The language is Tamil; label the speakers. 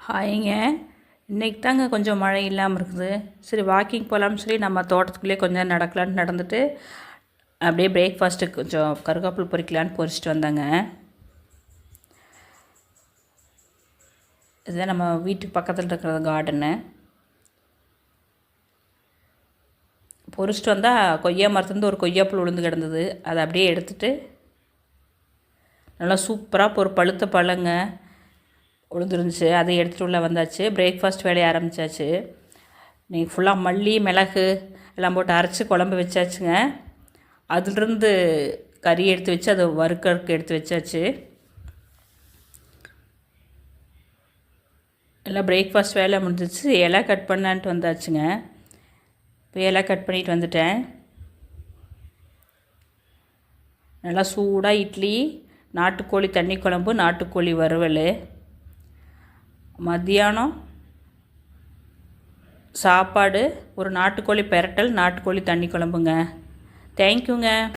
Speaker 1: ஹாய்ங்க. இன்றைக்கி தாங்க கொஞ்சம் மழை இல்லாமல் இருக்குது. சரி வாக்கிங் போகலாம்னு சொல்லி நம்ம தோட்டத்துக்குள்ளே கொஞ்சம் நடக்கலான்னு நடந்துட்டு அப்படியே பிரேக்ஃபாஸ்ட்டுக்கு கொஞ்சம் கருவேப்பிலை பொறிக்கலான்னு பொறிச்சிட்டு வந்தாங்க. இதுதான் நம்ம வீட்டுக்கு பக்கத்தில் இருக்கிற கார்டனு. பொறிச்சிட்டு வந்தால் கொய்யா மரத்துலேருந்து ஒரு கொய்யாப்புல் விழுந்து கிடந்தது. அதை அப்படியே எடுத்துகிட்டு நல்லா சூப்பராக ஒரு பழுத்த பழங்க உளுந்துருந்துச்சு. அதை எடுத்துகிட்டு உள்ள வந்தாச்சு. பிரேக்ஃபாஸ்ட் வேலையை ஆரம்பித்தாச்சு. நீங்கள் ஃபுல்லாக மல்லி மிளகு எல்லாம் போட்டு அரைச்சி குழம்பு வச்சாச்சுங்க. அதிலிருந்து கறி எடுத்து வச்சு அதை வறுக்கறதுக்கு எடுத்து வச்சாச்சு. எல்லாம் பிரேக்ஃபாஸ்ட் வேலை முடிஞ்சிச்சு. இலை கட் பண்ணலான்ட்டு வந்தாச்சுங்க. இப்போ இலை கட் பண்ணிட்டு வந்துட்டேன். நல்லா சூடாக இட்லி, நாட்டுக்கோழி தண்ணி குழம்பு, நாட்டுக்கோழி வறுவல். மத்தியானம் சாப்பாடு ஒரு நாட்டுக்கோழி பெரட்டல், நாட்டுக்கோழி தண்ணி குழம்புங்க. தேங்க்யூங்க.